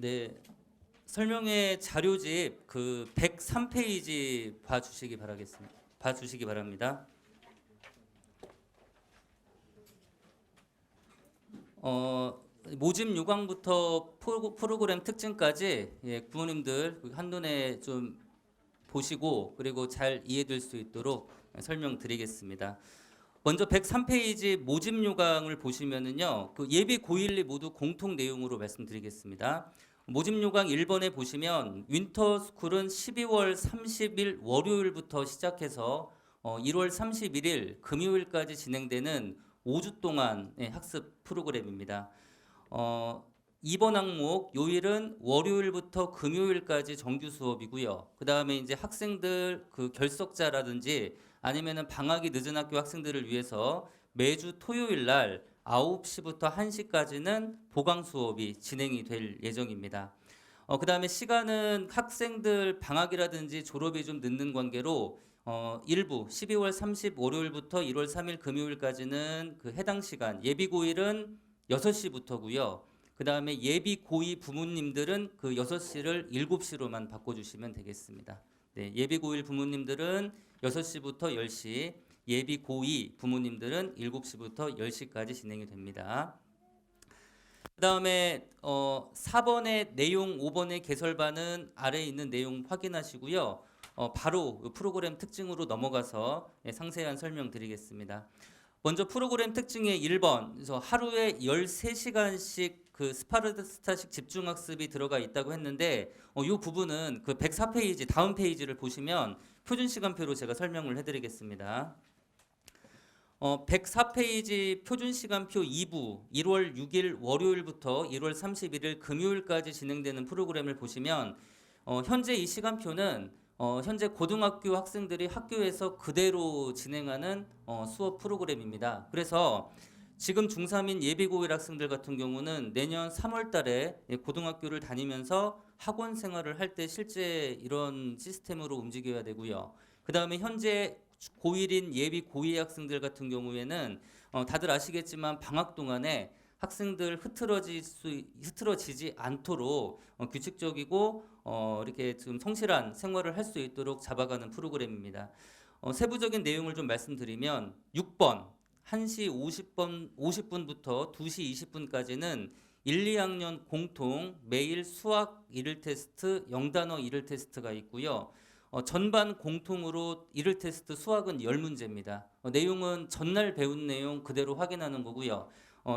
네, 설명회 자료집 그 103페이지 봐주시기 바랍니다. 모집 요강부터 프로그램 특징까지 부모님들 한눈에 좀 보시고 그리고 잘 이해될 수 있도록 설명드리겠습니다. 먼저 103페이지 모집 요강을 보시면은요, 그 예비 고1리 모두 공통 내용으로 말씀드리겠습니다. 모집 요강 1번에 보시면 윈터스쿨은 12월 30일 월요일부터 시작해서 1월 31일 금요일까지 진행되는 5주 동안의 학습 프로그램입니다. 2번 항목 요일은 월요일부터 금요일까지 정규 수업이고요. 그 다음에 이제 학생들 그 결석자라든지 아니면은 방학이 늦은 학교 학생들을 위해서 매주 토요일 날 9시부터 1시까지는 보강 수업이 진행이 될 예정입니다. 그 다음에 시간은 학생들 방학이라든지 졸업이 좀 늦는 관계로 일부 12월 30 월요일부터 1월 3일 금요일까지는 그 해당 시간 예비 고1은 6시부터고요. 그 다음에 예비 고2 부모님들은 그 6시를 7시로만 바꿔주시면 되겠습니다. 네, 예비 고1 부모님들은 6시부터 10시, 예비 고2 부모님들은 7시부터 10시까지 진행이 됩니다. 그 다음에 4번의 내용, 5번의 개설반은 아래에 있는 내용 확인하시고요. 바로 프로그램 특징으로 넘어가서 상세한 설명 드리겠습니다. 먼저 프로그램 특징의 1번, 그래서 하루에 13시간씩 그 스파르타식 집중학습이 들어가 있다고 했는데 이 부분은 그 104페이지 다음 페이지를 보시면 표준시간표로 제가 설명을 해드리겠습니다. 104페이지 표준시간표 2부 1월 6일 월요일부터 1월 31일 금요일까지 진행되는 프로그램을 보시면 현재 이 시간표는 현재 고등학교 학생들이 학교에서 그대로 진행하는 수업 프로그램입니다. 그래서 지금 중3인 예비고1 학생들 같은 경우는 내년 3월 달에 고등학교를 다니면서 학원 생활을 할 때 실제 이런 시스템으로 움직여야 되고요. 그 다음에 현재 고1인 예비 고2 학생들 같은 경우에는 다들 아시겠지만 방학 동안에 학생들 흐트러지지 않도록 규칙적이고 이렇게 좀 성실한 생활을 할 수 있도록 잡아가는 프로그램입니다. 세부적인 내용을 좀 말씀드리면 6번 1시 50분부터 2시 20분까지는 1, 2학년 공통 매일 수학 1일 테스트, 영단어 1일 테스트가 있고요. 전반 공통으로 1일 테스트 수학은 10문제입니다. 내용은 전날 배운 내용 그대로 확인하는 거고요.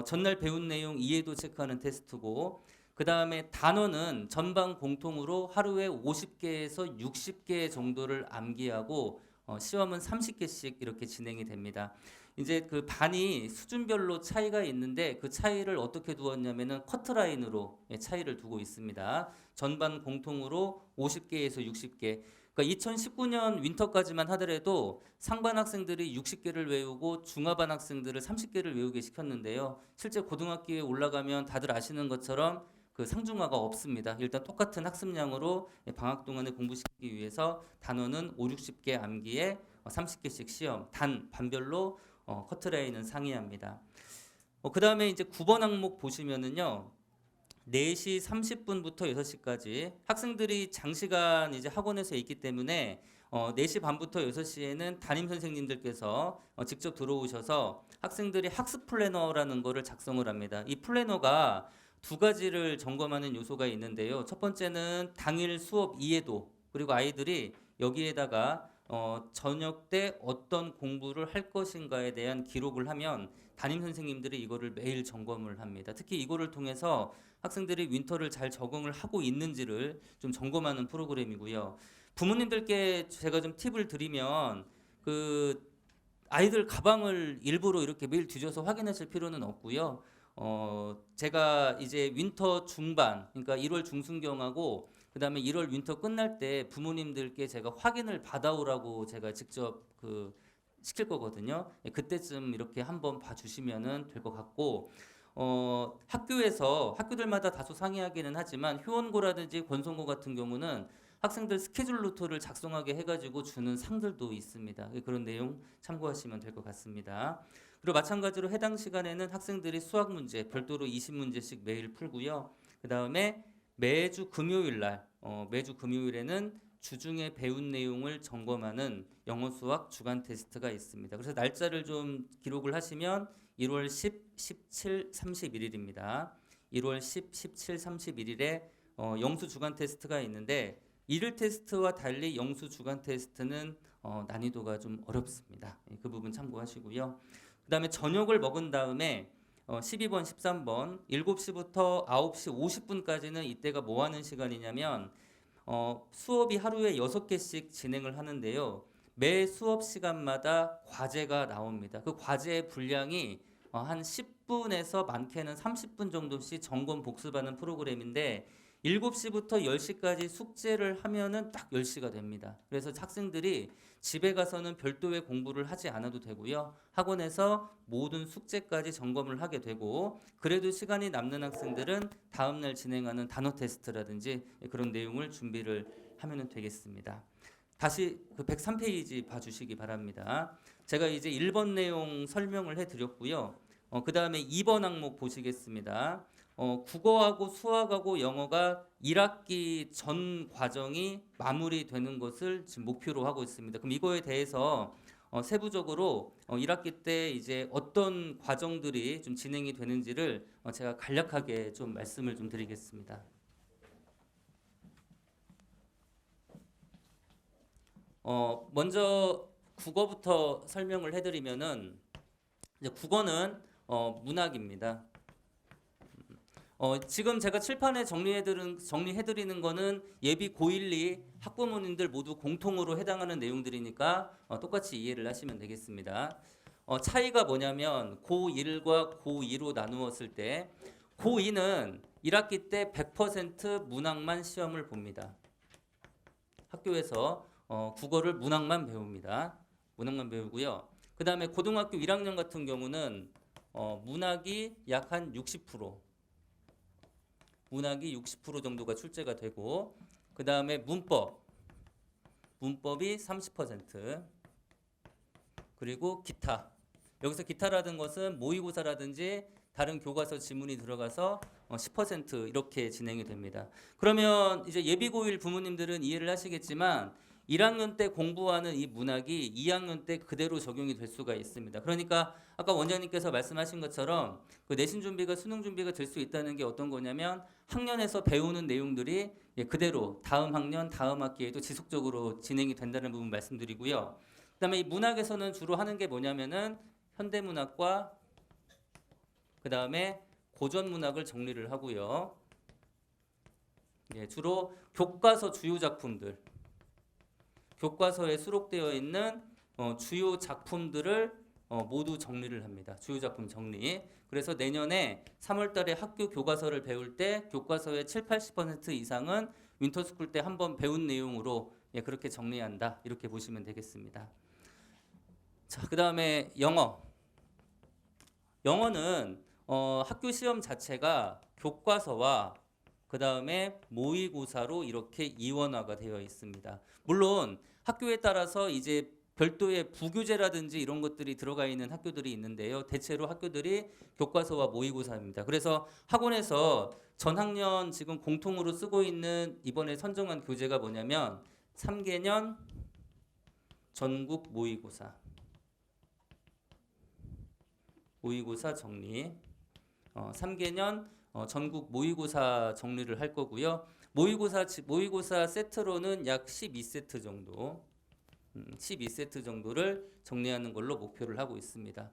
전날 배운 내용 이해도 체크하는 테스트고 그 다음에 단어는 전반 공통으로 하루에 50개에서 60개 정도를 암기하고 시험은 30개씩 이렇게 진행이 됩니다. 이제 그 반이 수준별로 차이가 있는데 그 차이를 어떻게 두었냐면은 커트라인으로 차이를 두고 있습니다. 전반 공통으로 50개에서 60개. 그러니까 2019년 윈터까지만 하더라도 상반 학생들이 60개를 외우고 중하반 학생들을 30개를 외우게 시켰는데요. 실제 고등학교에 올라가면 다들 아시는 것처럼 그 상중하가 없습니다. 일단 똑같은 학습량으로 방학 동안에 공부시키기 위해서 단어는 5, 60개 암기에 30개씩 시험 단 반별로 커트라인은 상이합니다. 그 다음에 이제 9번 항목 보시면은요. 4시 30분부터 6시까지 학생들이 장시간 이제 학원에서 있기 때문에 4시 반부터 6시에는 담임 선생님들께서 직접 들어오셔서 학생들이 학습 플래너라는 거를 작성을 합니다. 이 플래너가 두 가지를 점검하는 요소가 있는데요. 첫 번째는 당일 수업 이해도 그리고 아이들이 여기에다가 저녁 때 어떤 공부를 할 것인가에 대한 기록을 하면 담임 선생님들이 이거를 매일 점검을 합니다. 특히 이거를 통해서 학생들이 윈터를 잘 적응을 하고 있는지를 좀 점검하는 프로그램이고요. 부모님들께 제가 좀 팁을 드리면 그 아이들 가방을 일부러 이렇게 매일 뒤져서 확인하실 필요는 없고요. 제가 이제 윈터 중반, 그러니까 1월 중순경하고 그 다음에 1월 윈터 끝날 때 부모님들께 제가 확인을 받아오라고 제가 직접 그 시킬 거거든요. 그때쯤 이렇게 한번 봐주시면은 될 것 같고, 학교들마다 다소 상이하기는 하지만 효원고라든지 권선고 같은 경우는 학생들 스케줄 노트를 작성하게 해가지고 주는 상들도 있습니다. 그런 내용 참고하시면 될 것 같습니다. 그리고 마찬가지로 해당 시간에는 학생들이 수학 문제 별도로 20문제씩 매일 풀고요. 그 다음에 매주 금요일 날, 매주 금요일에는 주중에 배운 내용을 점검하는 영어 수학 주간 테스트가 있습니다. 그래서 날짜를 좀 기록을 하시면 1월 10, 17, 31일입니다. 1월 10, 17, 31일에 영수 주간 테스트가 있는데 일일 테스트와 달리 영수 주간 테스트는 난이도가 좀 어렵습니다. 그 부분 참고하시고요. 그 다음에 저녁을 먹은 다음에 12번, 13번 7시부터 9시 50분까지는 이때가 뭐 하는 시간이냐면 수업이 하루에 6개씩 진행을 하는데요. 매 수업 시간마다 과제가 나옵니다. 그 과제의 분량이 한 10분에서 많게는 30분 정도씩 점검 복습하는 프로그램인데 7시부터 10시까지 숙제를 하면은 딱 10시가 됩니다. 그래서 학생들이 집에 가서는 별도의 공부를 하지 않아도 되고요. 학원에서 모든 숙제까지 점검을 하게 되고 그래도 시간이 남는 학생들은 다음날 진행하는 단어 테스트라든지 그런 내용을 준비를 하면 되겠습니다. 다시 그 103페이지 봐주시기 바랍니다. 제가 이제 1번 내용 설명을 해드렸고요. 그 다음에 2번 항목 보시겠습니다. 국어하고 수학하고 영어가 1학기 전 과정이 마무리되는 것을 지금 목표로 하고 있습니다. 그럼 이거에 대해서 세부적으로 1학기 때 이제 어떤 과정들이 좀 진행이 되는지를 제가 간략하게 좀 말씀을 좀 드리겠습니다. 먼저 국어부터 설명을 해드리면은 이제 국어는 문학입니다. 지금 제가 칠판에 정리해드리는 거는 예비 고1, 2 학부모님들 모두 공통으로 해당하는 내용들이니까 똑같이 이해를 하시면 되겠습니다. 차이가 뭐냐면 고1과 고2로 나누었을 때 고2는 1학기 때 100% 문학만 시험을 봅니다. 학교에서 국어를 문학만 배웁니다. 문학만 배우고요. 그 다음에 고등학교 1학년 같은 경우는 문학이 약 한 60%, 문학이 60% 정도가 출제가 되고 그 다음에 문법이 30%, 그리고 기타. 여기서 기타라는 것은 모의고사라든지 다른 교과서 지문이 들어가서 10% 이렇게 진행이 됩니다. 그러면 이제 예비고1 부모님들은 이해를 하시겠지만 1학년 때 공부하는 이 문학이 2학년 때 그대로 적용이 될 수가 있습니다. 그러니까 아까 원장님께서 말씀하신 것처럼 그 내신 준비가 수능 준비가 될 수 있다는 게 어떤 거냐면 학년에서 배우는 내용들이 그대로 다음 학년, 다음 학기에도 지속적으로 진행이 된다는 부분 말씀드리고요. 그다음에 이 문학에서는 주로 하는 게 뭐냐면은 현대문학과 그다음에 고전문학을 정리를 하고요. 주로 교과서 주요 작품들, 교과서에 수록되어 있는 주요 작품들을 모두 정리를 합니다. 주요 작품 정리. 그래서 내년에 3월 달에 학교 교과서를 배울 때 교과서의 7, 80% 이상은 윈터스쿨 때 한번 배운 내용으로 그렇게 정리한다. 이렇게 보시면 되겠습니다. 자, 그다음에 영어는 학교 시험 자체가 교과서와 그 다음에 모의고사로 이렇게 이원화가 되어 있습니다. 물론 학교에 따라서 이제 별도의 부교재라든지 이런 것들이 들어가 있는 학교들이 있는데요. 대체로 학교들이 교과서와 모의고사입니다. 그래서 학원에서 전학년 지금 공통으로 쓰고 있는 이번에 선정한 교재가 뭐냐면 3개년 전국 모의고사 정리, 3개년 전국 모의고사 정리를 할 거고요. 모의고사 세트로는 약 12세트 정도, 12세트 정도를 정리하는 걸로 목표를 하고 있습니다.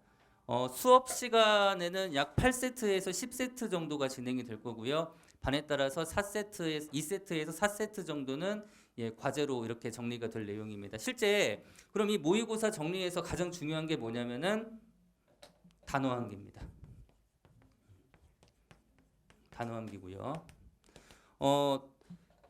수업 시간에는 약 8세트에서 10세트 정도가 진행이 될 거고요. 반에 따라서 2세트에서 4세트 정도는 과제로 이렇게 정리가 될 내용입니다. 실제 그럼 이 모의고사 정리에서 가장 중요한 게 뭐냐면은 단어 암기입니다. 단어 암기고요.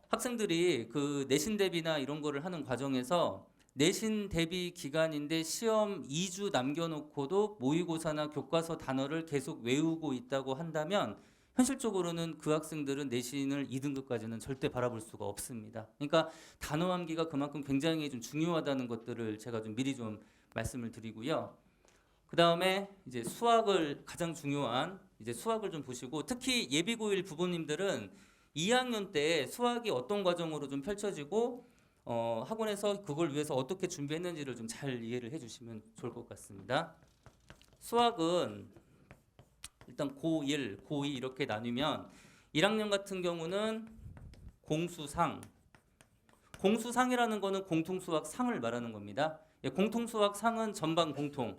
학생들이 그 내신 대비나 이런 거를 하는 과정에서 내신 대비 기간인데 시험 2주 남겨놓고도 모의고사나 교과서 단어를 계속 외우고 있다고 한다면 현실적으로는 그 학생들은 내신을 2등급까지는 절대 바라볼 수가 없습니다. 그러니까 단어 암기가 그만큼 굉장히 좀 중요하다는 것들을 제가 좀 미리 좀 말씀을 드리고요. 그 다음에 이제 수학을 가장 중요한 이제 수학을 좀 보시고 특히 예비고1 부모님들은 2학년 때 수학이 어떤 과정으로 좀 펼쳐지고 학원에서 그걸 위해서 어떻게 준비했는지를 좀 잘 이해를 해주시면 좋을 것 같습니다. 수학은 일단 고1, 고2 이렇게 나누면 1학년 같은 경우는 공수상, 공수상이라는 거는 공통수학 상을 말하는 겁니다. 예, 공통수학 상은 전반 공통.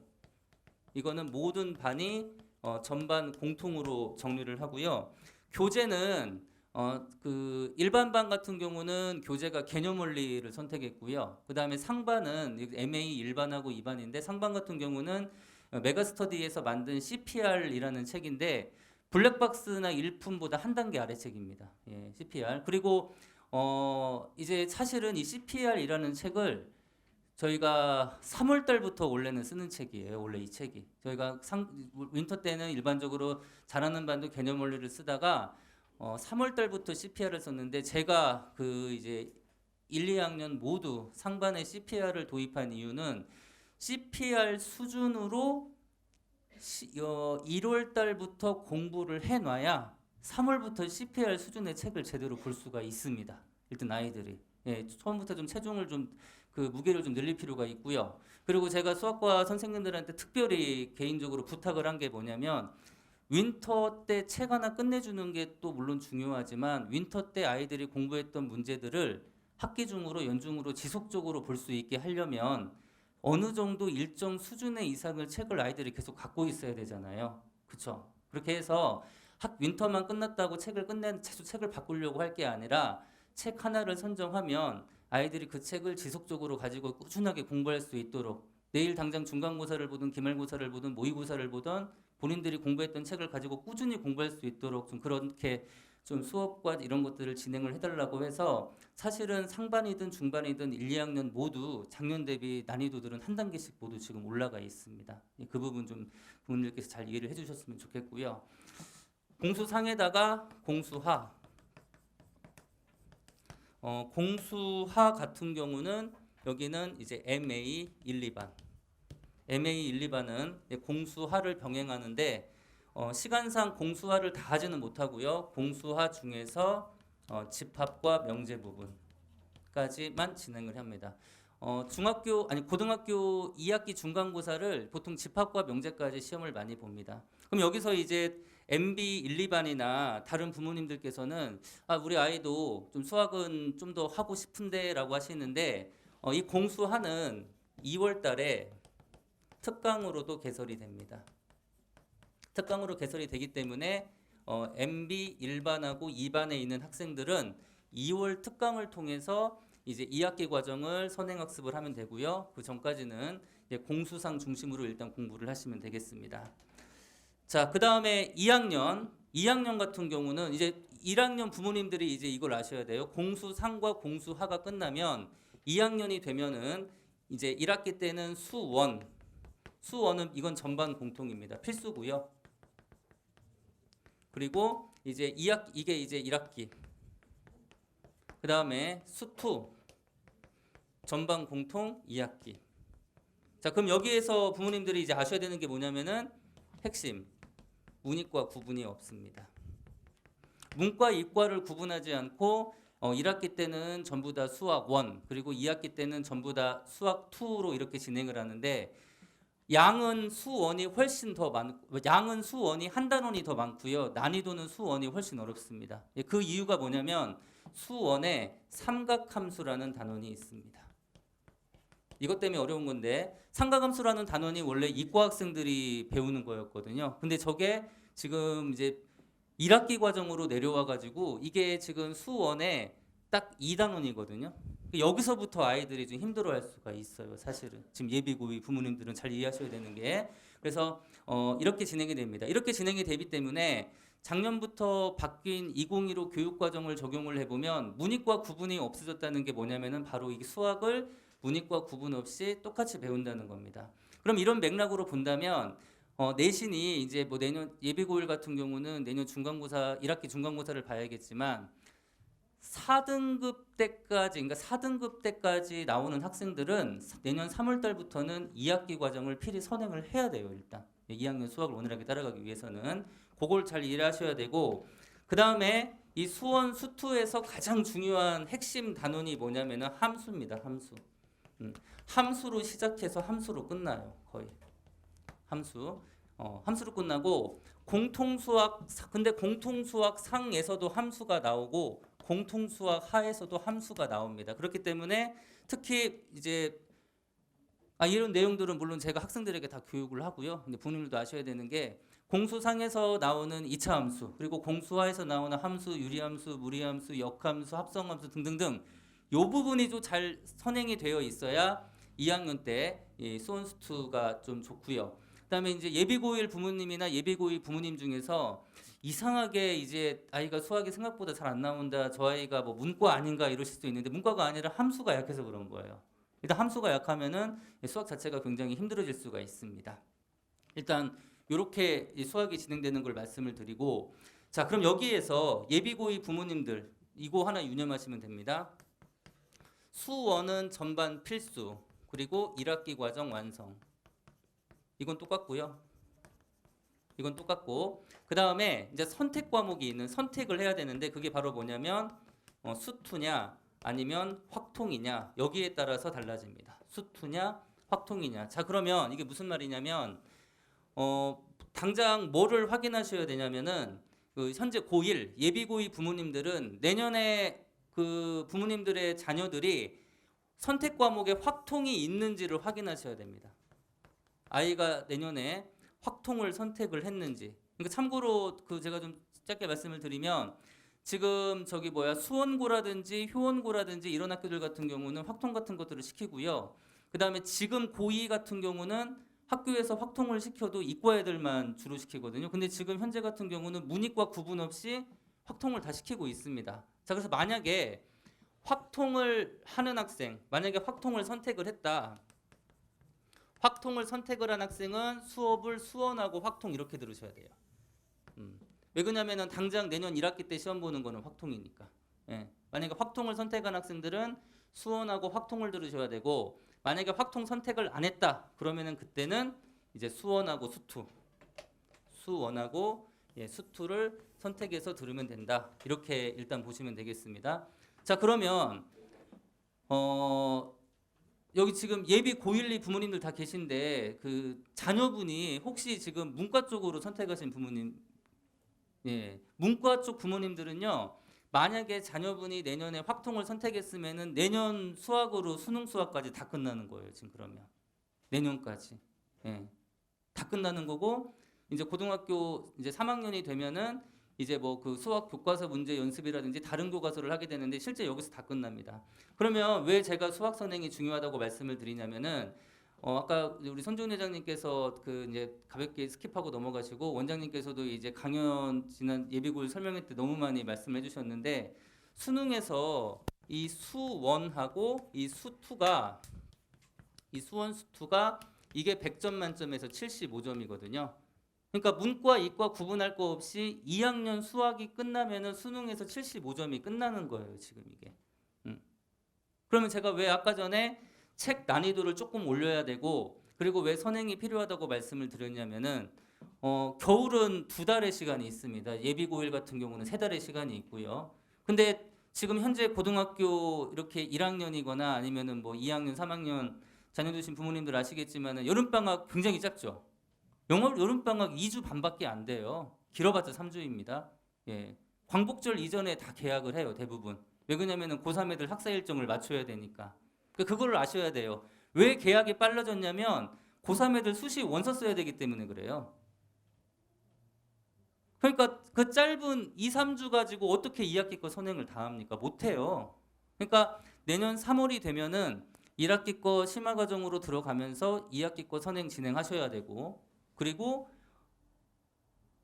이거는 모든 반이 전반 공통으로 정리를 하고요. 교재는 그 일반 반 같은 경우는 교재가 개념 원리를 선택했고요. 그 다음에 상반은 MA 일반하고 2반인데 상반 같은 경우는 메가스터디에서 만든 CPR이라는 책인데 블랙박스나 일품보다 한 단계 아래 책입니다. 예, CPR. 그리고 이제 사실은 이 CPR이라는 책을 저희가 3월 달부터 원래는 쓰는 책이에요. 원래 이 책이. 저희가 윈터 때는 일반적으로 잘하는 반도 개념 원리를 쓰다가 3월 달부터 CPR을 썼는데 제가 그 이제 1, 2학년 모두 상반에 CPR을 도입한 이유는 CPR 수준으로 1월 달부터 공부를 해놔야 3월부터 CPR 수준의 책을 제대로 볼 수가 있습니다. 일단 아이들이 처음부터 좀 체중을 좀 그 무게를 좀 늘릴 필요가 있고요. 그리고 제가 수학과 선생님들한테 특별히 개인적으로 부탁을 한 게 뭐냐면 윈터 때 책 하나 끝내주는 게 또 물론 중요하지만 윈터 때 아이들이 공부했던 문제들을 학기 중으로 연중으로 지속적으로 볼 수 있게 하려면 어느 정도 일정 수준의 이상의 책을 아이들이 계속 갖고 있어야 되잖아요. 그렇죠? 그렇게 해서 윈터만 끝났다고 책을 바꾸려고 할 게 아니라 책 하나를 선정하면 아이들이 그 책을 지속적으로 가지고 꾸준하게 공부할 수 있도록 내일 당장 중간고사를 보든 기말고사를 보든 모의고사를 보든 본인들이 공부했던 책을 가지고 꾸준히 공부할 수 있도록 좀 그렇게 좀 수업과 이런 것들을 진행을 해달라고 해서 사실은 상반이든 중반이든 1, 2학년 모두 작년 대비 난이도들은 한 단계씩 모두 지금 올라가 있습니다. 그 부분 좀 부모님들께서 잘 이해를 해주셨으면 좋겠고요. 공수상에다가 공수하. 공수하 같은 경우는 여기는 이제 MA 1, 2반. MA 1, 2반은 공수하를 병행하는데 시간상 공수하를 다 하지는 못하고요. 공수하 중에서 집합과 명제 부분까지만 진행을 합니다. 고등학교 2학기 중간고사를 보통 집합과 명제까지 시험을 많이 봅니다. 그럼 여기서 이제 MB 1, 2반이나 다른 부모님들께서는 우리 아이도 좀 수학은 좀 더 하고 싶은데라고 하시는데 이 공수하는 2월 달에 특강으로도 개설이 됩니다. 특강으로 개설이 되기 때문에 MB 1반하고 2반에 있는 학생들은 2월 특강을 통해서 이제 2학기 과정을 선행학습을 하면 되고요. 그 전까지는 이제 공수상 중심으로 일단 공부를 하시면 되겠습니다. 자, 그 다음에 2학년 같은 경우는 이제 1학년 부모님들이 이제 이걸 아셔야 돼요. 공수상과 공수하가 끝나면 2학년이 되면은 이제 1학기 때는 수원은 이건 전반 공통입니다. 필수고요. 그리고 이제 이게 이제 1학기. 그 다음에 수2 전반 공통 2학기. 자, 그럼 여기에서 부모님들이 이제 아셔야 되는 게 뭐냐면은 핵심. 문이과 구분이 없습니다. 문과 이과를 구분하지 않고 1학기 때는 전부 다 수학 1 그리고 2학기 때는 전부 다 수학 2로 이렇게 진행을 하는데 양은 수원이 훨씬 더 많고 양은 수원이 한 단원이 더 많고요. 난이도는 수원이 훨씬 어렵습니다. 그 이유가 뭐냐면 수원에 삼각함수라는 단원이 있습니다. 이것 때문에 어려운 건데 삼각함수라는 단원이 원래 이과 학생들이 배우는 거였거든요. 근데 저게 지금 이제 1학기 과정으로 내려와 가지고 이게 지금 수원에 딱 2단원이거든요. 여기서부터 아이들이 좀 힘들어할 수가 있어요. 사실은 지금 예비고위 부모님들은 잘 이해하셔야 되는 게 그래서 이렇게 진행이 됩니다. 이렇게 진행이 되기 때문에 작년부터 바뀐 2015 교육과정을 적용을 해보면 문이과 구분이 없어졌다는 게 뭐냐면은 바로 이 수학을 문이과 구분 없이 똑같이 배운다는 겁니다. 그럼 이런 맥락으로 본다면 내신이 이제 뭐 내년 예비고일 같은 경우는 내년 중간고사 1학기 중간고사를 봐야겠지만 4등급 때까지 그러니까 4등급 때까지 나오는 학생들은 내년 3월 달부터는 2학기 과정을 필히 선행을 해야 돼요. 일단 2학년 수학을 원활하게 따라가기 위해서는 그걸 잘 이해하셔야 되고 그 다음에 이 수원 수투에서 가장 중요한 핵심 단원이 뭐냐면은 함수입니다. 함수. 함수로 시작해서 함수로 끝나요. 거의 함수. 함수로 끝나고 공통수학 근데 공통수학 상에서도 함수가 나오고 공통수학 하에서도 함수가 나옵니다. 그렇기 때문에 특히 이제 이런 내용들은 물론 제가 학생들에게 다 교육을 하고요. 근데 부모님들도 아셔야 되는 게 공수상에서 나오는 2차 함수, 그리고 공수하에서 나오는 함수, 유리함수, 무리함수, 역함수, 합성함수 등등등 요 부분이 좀 잘 선행이 되어 있어야 2학년 때 이 수원수투가 좀 좋고요. 그다음에 이제 예비고1 부모님이나 예비고2 부모님 중에서 이상하게 이제 아이가 수학이 생각보다 잘 안 나온다, 저 아이가 뭐 문과 아닌가 이러실 수도 있는데 문과가 아니라 함수가 약해서 그런 거예요. 일단 함수가 약하면은 수학 자체가 굉장히 힘들어질 수가 있습니다. 일단 이렇게 수학이 진행되는 걸 말씀을 드리고, 자 그럼 여기에서 예비고2 부모님들 이거 하나 유념하시면 됩니다. 수원은 전반 필수, 그리고 1학기 과정 완성. 이건 똑같고요. 이건 똑같고, 그 다음에 이제 선택 과목이 있는 선택을 해야 되는데 그게 바로 뭐냐면 수투냐 아니면 확통이냐, 여기에 따라서 달라집니다. 수투냐 확통이냐. 자 그러면 이게 무슨 말이냐면 당장 뭐를 확인하셔야 되냐면은 그 현재 고1 예비 고2 부모님들은 내년에 그 부모님들의 자녀들이 선택 과목에 확통이 있는지를 확인하셔야 됩니다. 아이가 내년에 확통을 선택을 했는지. 그러니까 참고로 그 제가 좀 짧게 말씀을 드리면 지금 저기 수원고라든지 효원고라든지 이런 학교들 같은 경우는 확통 같은 것들을 시키고요. 그 다음에 지금 고2 같은 경우는 학교에서 확통을 시켜도 이과 애들만 주로 시키거든요. 근데 지금 현재 같은 경우는 문이과 구분 없이 확통을 다 시키고 있습니다. 자 그래서 만약에 확통을 하는 학생, 만약에 확통을 선택을 했다. 확통을 선택을 한 학생은 수업을 수원하고 확통 이렇게 들으셔야 돼요. 왜 그러냐면은 당장 내년 1학기 때 시험 보는 거는 확통이니까. 예. 만약에 확통을 선택한 학생들은 수원하고 확통을 들으셔야 되고, 만약에 확통 선택을 안 했다 그러면은 그때는 이제 수원하고 수투, 수원하고 수투를 선택해서 들으면 된다. 이렇게 일단 보시면 되겠습니다. 자 그러면 여기 지금 예비 고1, 2 부모님들 다 계신데 그 자녀분이 혹시 지금 문과 쪽으로 선택하신 부모님, 문과 쪽 부모님들은요, 만약에 자녀분이 내년에 확통을 선택했으면은 내년 수학으로 수능 수학까지 다 끝나는 거예요. 지금 그러면 내년까지 다 끝나는 거고, 이제 고등학교 이제 3학년이 되면은 이제 뭐 그 수학 교과서 문제 연습이라든지 다른 교과서를 하게 되는데 실제 여기서 다 끝납니다. 그러면 왜 제가 수학 선행이 중요하다고 말씀을 드리냐면은 아까 우리 손준 회장님께서 그 이제 가볍게 스킵하고 넘어가시고 원장님께서도 이제 강연 지난 예비고일 설명회 때 너무 많이 말씀해 주셨는데, 수능에서 이 수원하고 이 수투가, 이 수원 수투가 이게 100점 만점에서 75점이거든요. 그러니까 문과 이과 구분할 거 없이 2학년 수학이 끝나면은 수능에서 75점이 끝나는 거예요, 지금 이게. 그러면 제가 왜 아까 전에 책 난이도를 조금 올려야 되고, 그리고 왜 선행이 필요하다고 말씀을 드렸냐면은 겨울은 2달의 시간이 있습니다. 예비 고1 같은 경우는 3달의 시간이 있고요. 근데 지금 현재 고등학교 이렇게 1학년이거나 아니면은 뭐 2학년, 3학년 자녀 두신 부모님들 아시겠지만은 여름 방학 굉장히 짧죠. 여름 방학 2주 반밖에 안 돼요. 길어봤자 3주입니다. 예. 광복절 이전에 다 개학을 해요, 대부분. 왜 그러냐면은 고3 애들 학사 일정을 맞춰야 되니까. 그거를 아셔야 돼요. 왜 개학이 빨라졌냐면 고3 애들 수시 원서 써야 되기 때문에 그래요. 그러니까 그 짧은 2, 3주 가지고 어떻게 2학기 거 선행을 다 합니까? 못 해요. 그러니까 내년 3월이 되면은 1학기 거 심화 과정으로 들어가면서 2학기 거 선행 진행하셔야 되고, 그리고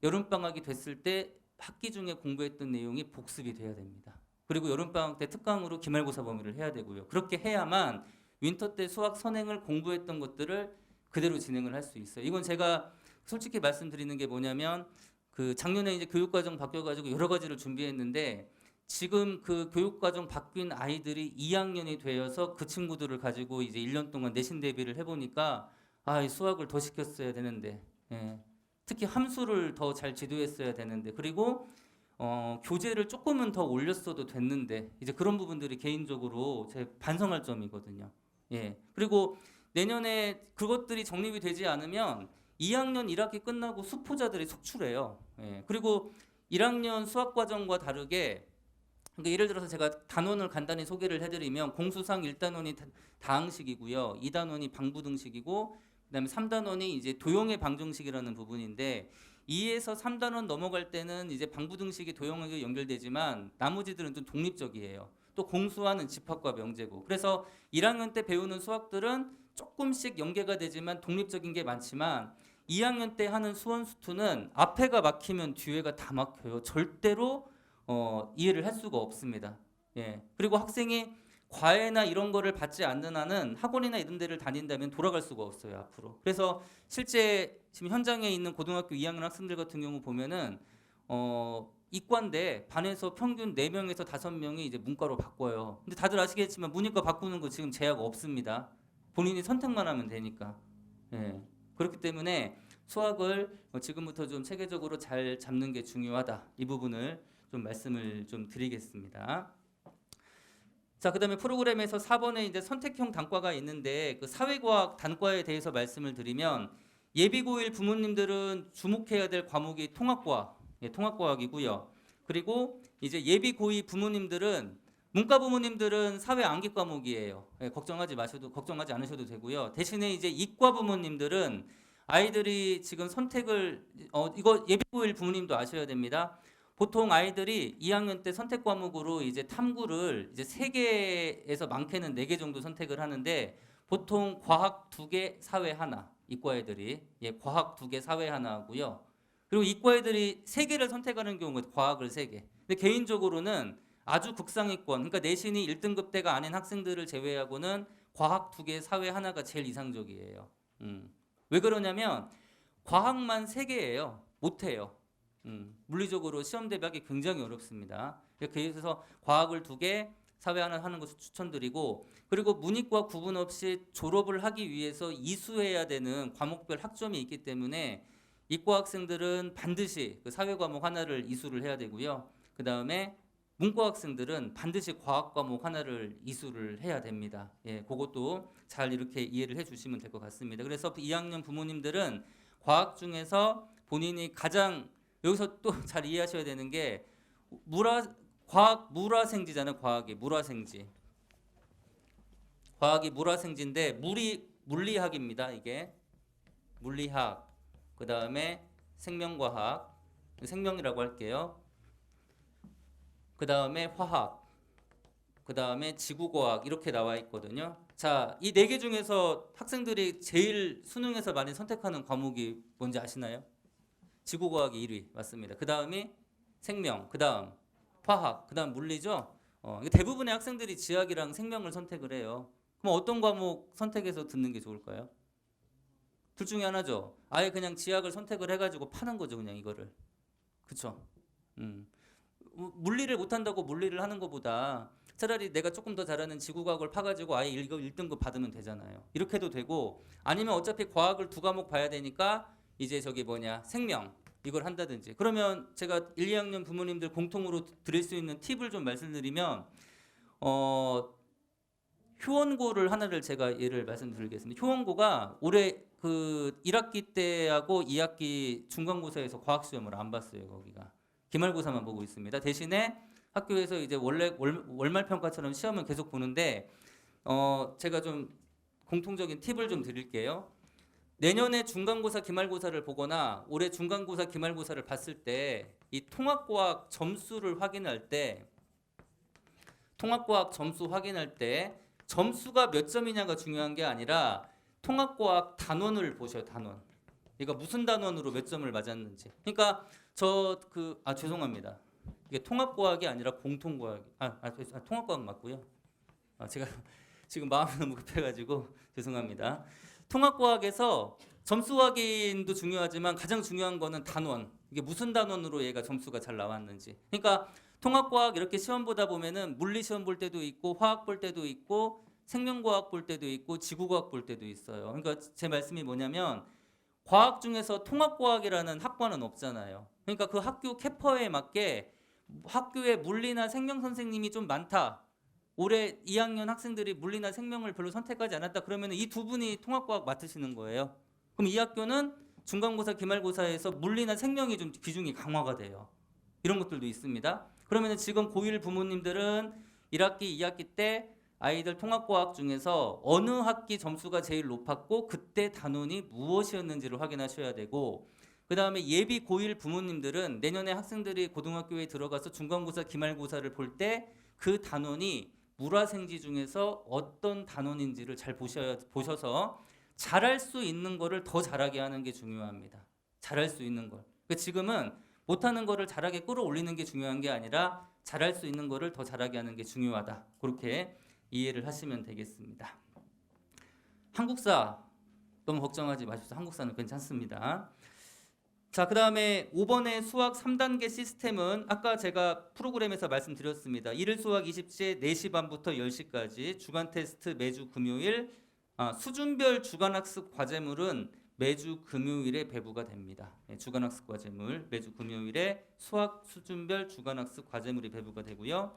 여름방학이 됐을 때 학기 중에 공부했던 내용이 복습이 돼야 됩니다. 그리고 여름방학 때 특강으로 기말고사 범위를 해야 되고요. 그렇게 해야만 윈터 때 수학 선행을 공부했던 것들을 그대로 진행을 할 수 있어요. 이건 제가 솔직히 말씀드리는 게 뭐냐면 그 작년에 이제 교육과정 바뀌어가지고 여러 가지를 준비했는데 지금 그 교육과정 바뀐 아이들이 2학년이 되어서 그 친구들을 가지고 이제 1년 동안 내신 대비를 해보니까 이 수학을 더 시켰어야 되는데, 특히 함수를 더 잘 지도했어야 되는데, 그리고 교재를 조금은 더 올렸어도 됐는데 이제 그런 부분들이 개인적으로 제 반성할 점이거든요. 예. 그리고 내년에 그것들이 정립이 되지 않으면 2학년 1학기 끝나고 수포자들이 속출해요. 예. 그리고 1학년 수학 과정과 다르게 그러니까 예를 들어서 제가 단원을 간단히 소개를 해드리면 공수상 1단원이 다항식이고요. 2단원이 방부등식이고 그다음에 3단원이 이제 도형의 방정식이라는 부분인데 2에서 3단원 넘어갈 때는 이제 방부등식이 도형하게 연결되지만 나머지들은 좀 독립적이에요. 또 공수하는 집합과 명제고. 그래서 1학년 때 배우는 수학들은 조금씩 연계가 되지만 독립적인 게 많지만 2학년 때 하는 수원수투는 앞에가 막히면 뒤에가 다 막혀요. 절대로 이해를 할 수가 없습니다. 예. 그리고 학생이 과외나 이런 거를 받지 않는 한은 학원이나 이런 데를 다닌다면 돌아갈 수가 없어요, 앞으로. 그래서 실제 지금 현장에 있는 고등학교 2학년 학생들 같은 경우 보면은 이과인데 반에서 평균 4명에서 5명이 이제 문과로 바꿔요. 근데 다들 아시겠지만 문이과 바꾸는 거 지금 제약 없습니다. 본인이 선택만 하면 되니까. 예. 그렇기 때문에 수학을 지금부터 좀 체계적으로 잘 잡는 게 중요하다. 이 부분을 좀 말씀을 좀 드리겠습니다. 자, 그다음에 프로그램에서 4번에 이제 선택형 단과가 있는데 그 사회과학 단과에 대해서 말씀을 드리면 예비고1 부모님들은 주목해야 될 과목이 통합과학, 통합과학이고요. 그리고 이제 예비고2 부모님들은 문과 부모님들은 사회 암기 과목이에요. 걱정하지 않으셔도 되고요. 대신에 이제 이과 부모님들은 아이들이 지금 선택을 이거 예비고1 부모님도 아셔야 됩니다. 보통 아이들이 2학년 때 선택 과목으로 이제 탐구를 이제 3개에서 많게는 4개 정도 선택을 하는데 보통 과학 2개, 사회 하나. 이과 애들이 과학 2개, 사회 하나 하고요. 그리고 이과 애들이 3개를 선택하는 경우에 과학을 3개. 근데 개인적으로는 아주 극상위권, 그러니까 내신이 1등급대가 아닌 학생들을 제외하고는 과학 2개, 사회 하나가 제일 이상적이에요. 왜 그러냐면 과학만 3개예요. 못해요. 물리적으로 시험 대비하기 굉장히 어렵습니다. 그래서 과학을 2개, 사회 하나 하는 것을 추천드리고 그리고 문이과 구분 없이 졸업을 하기 위해서 이수해야 되는 과목별 학점이 있기 때문에 이과 학생들은 반드시 그 사회 과목 하나를 이수를 해야 되고요. 그 다음에 문과 학생들은 반드시 과학 과목 하나를 이수를 해야 됩니다. 예, 그것도 잘 이렇게 이해를 해주시면 될 것 같습니다. 그래서 2학년 부모님들은 과학 중에서 본인이 가장 여기서 또 잘 이해하셔야 되는 게 과학 물화생지잖아요. 과학이 물화생지인데 물리학입니다. 이게 물리학 그 다음에 생명과학 생명이라고 할게요. 그 다음에 화학 그 다음에 지구과학 이렇게 나와 있거든요. 자, 이 4개 중에서 학생들이 제일 수능에서 많이 선택하는 과목이 뭔지 아시나요? 지구과학이 1위 맞습니다. 그 다음이 생명, 그 다음 화학, 그 다음 물리죠. 대부분의 학생들이 지학이랑 생명을 선택을 해요. 그럼 어떤 과목 선택해서 듣는 게 좋을까요? 둘 중에 하나죠. 아예 그냥 지학을 선택을 해가지고 파는 거죠, 그냥 이거를. 그쵸? 물리를 못한다고 물리를 하는 것보다 차라리 내가 조금 더 잘하는 지구과학을 파가지고 아예 1등급 받으면 되잖아요. 이렇게 해도 되고 아니면 어차피 과학을 2과목 봐야 되니까 이제 생명 이걸 한다든지 그러면 제가 1, 2학년 부모님들 공통으로 드릴 수 있는 팁을 좀 말씀드리면 효원고를 하나를 제가 예를 말씀드리겠습니다. 효원고가 올해 그 1학기 때하고 2학기 중간고사에서 과학시험을 안 봤어요. 거기가 기말고사만 보고 있습니다. 대신에 학교에서 이제 원래 월말평가처럼 시험을 계속 보는데 제가 좀 공통적인 팁을 좀 드릴게요. 내년에 중간고사 기말고사를 보거나 올해 중간고사 기말고사를 봤을 때 이 통합과학 점수를 확인할 때 점수가 몇 점이냐가 중요한 게 아니라 통합과학 단원을 보셔요. 단원. 그러니까 무슨 단원으로 몇 점을 맞았는지. 그러니까 죄송합니다. 이게 통합과학이 아니라 공통과학. 통합과학 맞고요. 제가 지금 마음이 너무 급해가지고 죄송합니다. 통합과학에서 점수 확인도 중요하지만 가장 중요한 거는 단원. 이게 무슨 단원으로 얘가 점수가 잘 나왔는지. 그러니까 통합과학 이렇게 시험 보다 보면은 물리 시험 볼 때도 있고 화학 볼 때도 있고 생명과학 볼 때도 있고 지구과학 볼 때도 있어요. 그러니까 제 말씀이 뭐냐면 과학 중에서 통합과학이라는 학과는 없잖아요. 그러니까 그 학교 캐퍼에 맞게 학교에 물리나 생명 선생님이 좀 많다. 올해 2학년 학생들이 물리나 생명을 별로 선택하지 않았다. 그러면 이 두 분이 통합과학 맡으시는 거예요. 그럼 이 학교는 중간고사, 기말고사에서 물리나 생명이 좀 비중이 강화가 돼요. 이런 것들도 있습니다. 그러면 지금 고1 부모님들은 1학기, 2학기 때 아이들 통합과학 중에서 어느 학기 점수가 제일 높았고 그때 단원이 무엇이었는지를 확인하셔야 되고, 그 다음에 예비 고1 부모님들은 내년에 학생들이 고등학교에 들어가서 중간고사, 기말고사를 볼 때 그 단원이 물화생지 중에서 어떤 단원인지를 잘 보셔서 잘할 수 있는 거를 더 잘하게 하는 게 중요합니다. 잘할 수 있는 걸. 그러니까 지금은 못하는 거를 잘하게 끌어올리는 게 중요한 게 아니라 잘할 수 있는 거를 더 잘하게 하는 게 중요하다. 그렇게 이해를 하시면 되겠습니다. 한국사 너무 걱정하지 마십시오. 한국사는 괜찮습니다. 자, 그 다음에 5번의 수학 3단계 시스템은 아까 제가 프로그램에서 말씀드렸습니다. 1일 수학 20제 4시 반부터 10시까지 주간 테스트 매주 금요일, 수준별 주간학습 과제물은 매주 금요일에 배부가 됩니다. 주간학습 과제물 매주 금요일에 수학 수준별 주간학습 과제물이 배부가 되고요.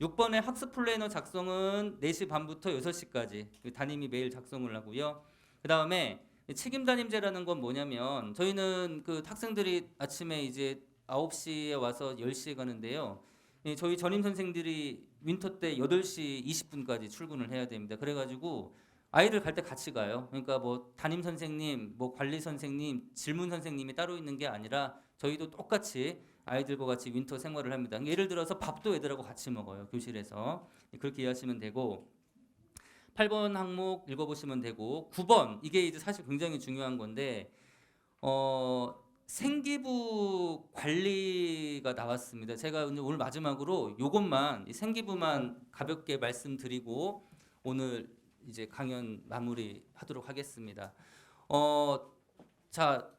6번의 학습 플래너 작성은 4시 반부터 6시까지 담임이 매일 작성을 하고요. 그 다음에 책임 담임제라는 건 뭐냐면 저희는 그 학생들이 아침에 이제 9시에 와서 10시에 가는데요. 저희 전임 선생들이 윈터 때 8시 20분까지 출근을 해야 됩니다. 그래가지고 아이들 갈 때 같이 가요. 그러니까 뭐 담임 선생님, 뭐 관리 선생님, 질문 선생님이 따로 있는 게 아니라 저희도 똑같이 아이들과 같이 윈터 생활을 합니다. 예를 들어서 밥도 애들하고 같이 먹어요. 교실에서. 그렇게 이해하시면 되고, 8번 항목 읽어보시면 되고, 9번 이게 이제 사실 굉장히 중요한 건데 생기부 관리가 나왔습니다. 제가 오늘 마지막으로 요것만 생기부만 가볍게 말씀드리고 오늘 이제 강연 마무리하도록 하겠습니다. 자,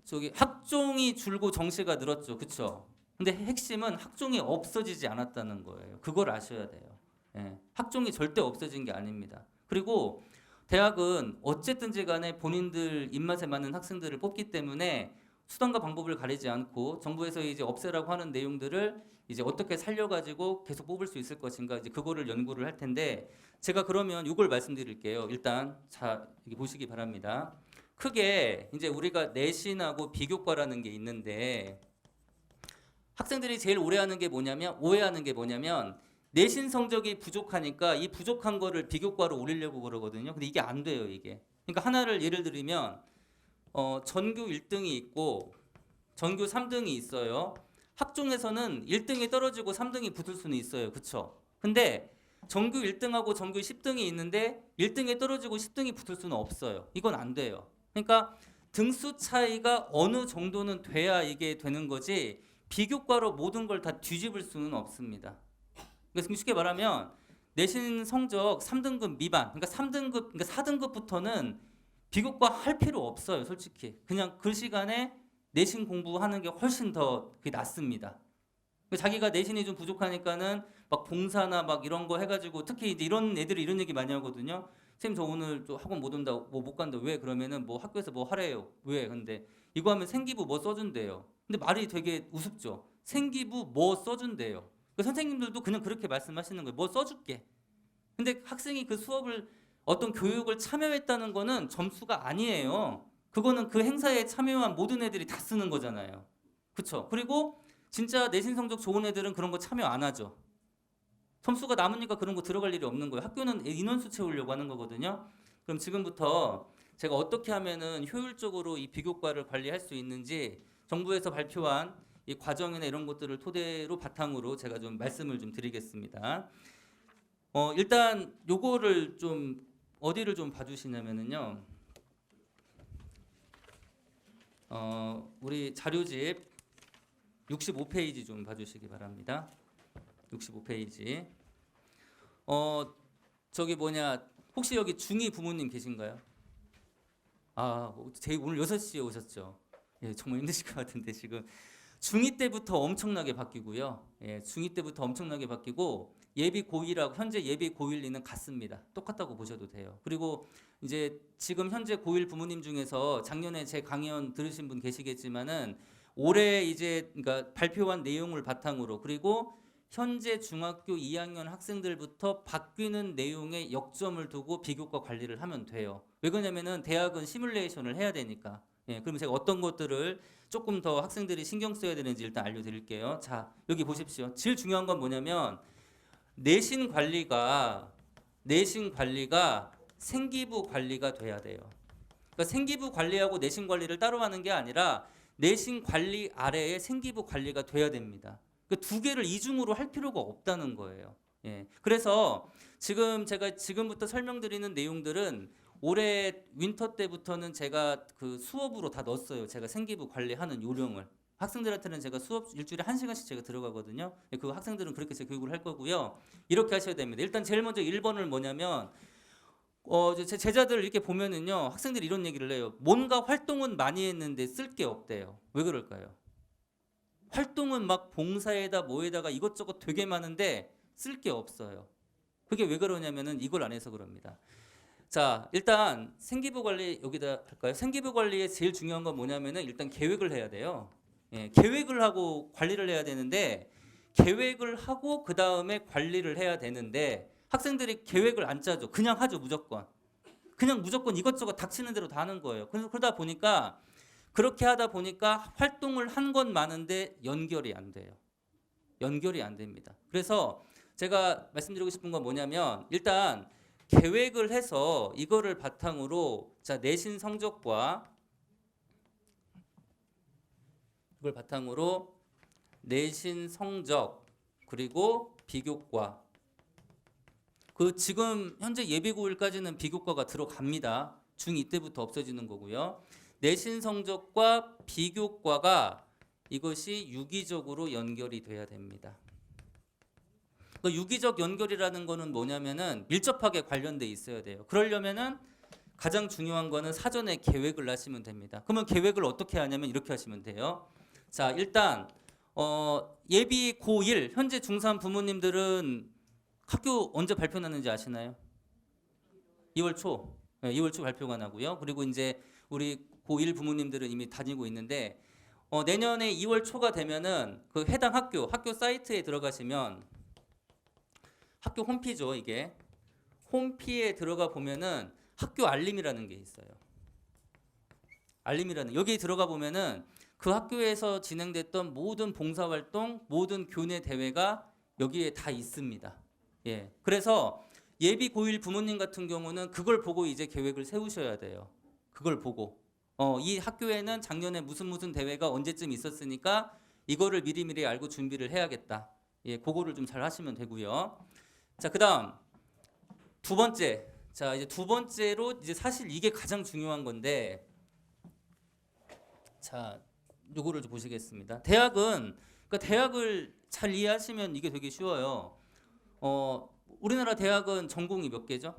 저기 학종이 줄고 정시가 늘었죠, 그렇죠? 근데 핵심은 학종이 없어지지 않았다는 거예요. 그걸 아셔야 돼요. 예, 학종이 절대 없어진 게 아닙니다. 그리고 대학은 어쨌든지 간에 본인들 입맛에 맞는 학생들을 뽑기 때문에 수단과 방법을 가리지 않고 정부에서 이제 없애라고 하는 내용들을 이제 어떻게 살려가지고 계속 뽑을 수 있을 것인가, 이제 그거를 연구를 할 텐데, 제가 그러면 이걸 말씀드릴게요. 일단 자, 여기 보시기 바랍니다. 크게 이제 우리가 내신하고 비교과라는 게 있는데, 학생들이 제일 오해하는 게 뭐냐면 내신 성적이 부족하니까 이 부족한 거를 비교과로 올리려고 그러거든요. 근데 이게 안 돼요, 이게. 그러니까 하나를 예를 들면 전교 1등이 있고 전교 3등이 있어요. 학종에서는 1등이 떨어지고 3등이 붙을 수는 있어요. 그렇죠? 근데 전교 1등하고 전교 10등이 있는데 1등이 떨어지고 10등이 붙을 수는 없어요. 이건 안 돼요. 그러니까 등수 차이가 어느 정도는 돼야 이게 되는 거지 비교과로 모든 걸 다 뒤집을 수는 없습니다. 그러니까 쉽게 말하면 내신 성적 3등급 미만, 그러니까 3등급, 그러니까 4등급부터는 비교과 할 필요 없어요, 솔직히. 그냥 그 시간에 내신 공부하는 게 훨씬 더 낫습니다. 자기가 내신이 좀 부족하니까는 막 봉사나 막 이런 거 해가지고, 특히 이제 이런 애들이 이런 얘기 많이 하거든요. 선생님 저 오늘 또 학원 못 온다, 뭐 못 간다. 왜? 그러면은 뭐 학교에서 뭐 하래요. 왜? 근데 이거 하면 생기부 뭐 써준대요. 근데 말이 되게 우습죠. 생기부 뭐 써준대요. 선생님들도 그냥 그렇게 말씀하시는 거예요. 뭐 써줄게. 근데 학생이 그 수업을 어떤 교육을 참여했다는 거는 점수가 아니에요. 그거는 그 행사에 참여한 모든 애들이 다 쓰는 거잖아요. 그렇죠? 그리고 진짜 내신 성적 좋은 애들은 그런 거 참여 안 하죠. 점수가 남으니까 그런 거 들어갈 일이 없는 거예요. 학교는 인원수 채우려고 하는 거거든요. 그럼 지금부터 제가 어떻게 하면은 효율적으로 이 비교과를 관리할 수 있는지 정부에서 발표한 이 과정이나 이런 것들을 토대로 바탕으로 제가 좀 말씀을 좀 드리겠습니다. 일단 요거를 좀 어디를 좀 봐주시냐면은요. 우리 자료집 65페이지 좀 봐주시기 바랍니다. 65페이지. 저기 뭐냐, 혹시 여기 중2 부모님 계신가요? 오늘 6시에 오셨죠? 예, 정말 힘드실 것 같은데 지금 중2 때부터 엄청나게 바뀌고요. 예, 중2 때부터 엄청나게 바뀌고 예비 고1하고 현재 예비 고1리는 같습니다. 똑같다고 보셔도 돼요. 그리고 이제 지금 현재 고1 부모님 중에서 작년에 제 강연 들으신 분 계시겠지만은 올해 이제 그러니까 발표한 내용을 바탕으로 그리고 현재 중학교 2학년 학생들부터 바뀌는 내용에 역점을 두고 비교과 관리를 하면 돼요. 왜 그러냐면은 대학은 시뮬레이션을 해야 되니까. 예, 그럼 제가 어떤 것들을 조금 더 학생들이 신경 써야 되는지 일단 알려드릴게요. 자, 여기 보십시오. 제일 중요한 건 뭐냐면 내신 관리가 생기부 관리가 돼야 돼요. 그러니까 생기부 관리하고 내신 관리를 따로 하는 게 아니라 내신 관리 아래에 생기부 관리가 돼야 됩니다. 그 두 개를 이중으로 할 필요가 없다는 거예요. 예. 그래서 제가 지금부터 설명드리는 내용들은 올해 윈터 때부터는 제가 그 수업으로 다 넣었어요. 제가 생기부 관리하는 요령을. 학생들한테는 제가 수업 일주일에 1시간씩 제가 들어가거든요. 그 학생들은 그렇게 제 교육을 할 거고요. 이렇게 하셔야 됩니다. 일단 제일 먼저 1번을 뭐냐면 제 제자들 이렇게 보면은요. 학생들이 이런 얘기를 해요. 뭔가 활동은 많이 했는데 쓸 게 없대요. 왜 그럴까요? 활동은 막 봉사에다 뭐에다가 이것저것 되게 많은데 쓸 게 없어요. 그게 왜 그러냐면은 이걸 안 해서 그럽니다. 자, 일단 생기부 관리 여기다 할까요? 생기부 관리의 제일 중요한 건 뭐냐면은 일단 계획을 해야 돼요. 예, 계획을 하고 관리를 해야 되는데 계획을 하고 그 다음에 관리를 해야 되는데 학생들이 계획을 안 짜죠. 그냥 하죠, 무조건. 그냥 무조건 이것저것 닥치는 대로 다 하는 거예요. 그래서 그렇게 하다 보니까 활동을 한 건 많은데 연결이 안 돼요. 연결이 안 됩니다. 그래서 제가 말씀드리고 싶은 건 뭐냐면 일단 계획을 해서 이거를 바탕으로 자 내신 성적과 이걸 바탕으로 내신 성적 그리고 비교과 그 지금 현재 예비고1까지는 비교과가 들어갑니다. 중2 때부터 없어지는 거고요. 내신 성적과 비교과가 이것이 유기적으로 연결이 돼야 됩니다. 그 유기적 연결이라는 거는 뭐냐면은 밀접하게 관련돼 있어야 돼요. 그러려면은 가장 중요한 거는 사전에 계획을 하시면 됩니다. 그러면 계획을 어떻게 하냐면 이렇게 하시면 돼요. 자, 일단 예비 고1 현재 중3 부모님들은 학교 언제 발표 나는지 아시나요? 2월 초. 네, 2월 초 발표가 나고요. 그리고 이제 우리 고1 부모님들은 이미 다니고 있는데 내년에 2월 초가 되면은 그 해당 학교 사이트에 들어가시면 학교 홈피죠, 이게. 홈피에 들어가 보면은 학교 알림이라는 게 있어요. 알림이라는 여기 들어가 보면은 그 학교에서 진행됐던 모든 봉사활동, 모든 교내 대회가 여기에 다 있습니다. 예. 그래서 예비 고1 부모님 같은 경우는 그걸 보고 이제 계획을 세우셔야 돼요. 그걸 보고 이 학교에는 작년에 무슨 대회가 언제쯤 있었으니까 이거를 미리미리 알고 준비를 해야겠다. 예, 그거를 좀 잘 하시면 되고요. 자, 그다음 두 번째. 자, 이제 두 번째로 이제 사실 이게 가장 중요한 건데 자, 요거를 좀 보시겠습니다. 그러니까 대학을 잘 이해하시면 이게 되게 쉬워요. 우리나라 대학은 전공이 몇 개죠?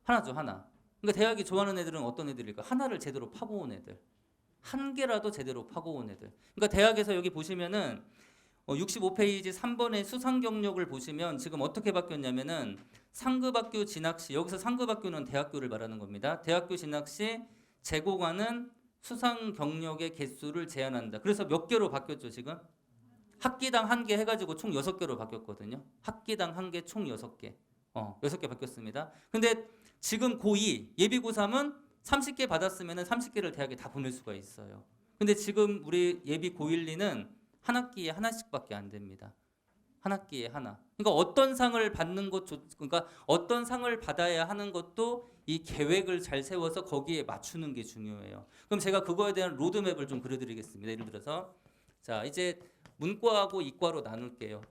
하나죠, 하나. 그러니까 대학이 좋아하는 애들은 어떤 애들일까? 하나를 제대로 파고온 애들. 한 개라도 제대로 파고온 애들. 그러니까 대학에서 여기 보시면은 65페이지 3번의 수상 경력을 보시면 지금 어떻게 바뀌었냐면은 상급학교 진학 시 여기서 상급학교는 대학교를 말하는 겁니다. 대학교 진학 시 재고관은 수상 경력의 개수를 제한한다. 그래서 몇 개로 바뀌었죠, 지금? 학기당 한 개 해가지고 총 6개로 바뀌었거든요. 학기당 한 개 총 6개. 6개 바뀌었습니다. 근데 지금 고2 예비 고3은 30개 받았으면 30개를 대학에 다 보낼 수가 있어요. 근데 지금 우리 예비 고1, 2는 한 학기에 하나씩밖에 안 됩니다. 한 학기에 하나. 그러니까 어떤 상을 받아야 하는 것도 이 계획을 잘 세워서 거기에 맞추는 게 중요해요. 그럼 제가 그거에 대한 로드맵을 좀 그려드리겠습니다. 예를 들어서 자 이제 문과하고 이과로 나눌게요.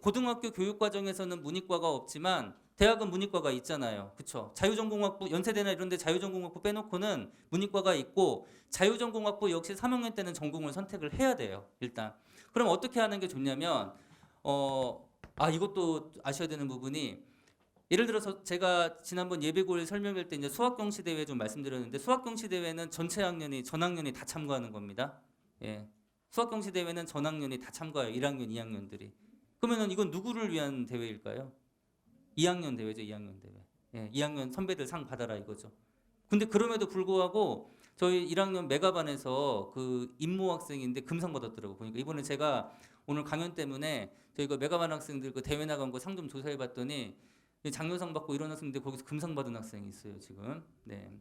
고등학교 교육과정에서는 문이과가 없지만 대학은 문이과가 있잖아요. 그렇죠? 자유전공학부 연세대나 이런 데 자유전공학부 빼놓고는 문이과가 있고 자유전공학부 역시 3학년 때는 전공을 선택을 해야 돼요. 일단. 그럼 어떻게 하는 게 좋냐면 이것도 아셔야 되는 부분이 예를 들어서 제가 지난번 예비고일 설명할 때 이제 수학경시 대회 좀 말씀드렸는데 수학경시 대회는 전학년이 다 참가하는 겁니다. 예. 수학경시 대회는 전학년이 다 참가해요. 1학년, 2학년들이. 그러면은 이건 누구를 위한 대회일까요? 2학년 대회죠, 2학년 대회. 예, 2학년 선배들 상 받아라 이거죠. 근데 그럼에도 불구하고 저희 1학년 메가반에서 그 임모 학생인데 금상 받았더라고 보니까. 이번에 제가 오늘 강연 때문에 저희 그 메가반 학생들 그 대회 나간 거 상 좀 조사해 봤더니 장려상 받고 이런 학생인데 거기서 금상 받은 학생이 있어요 지금. 네.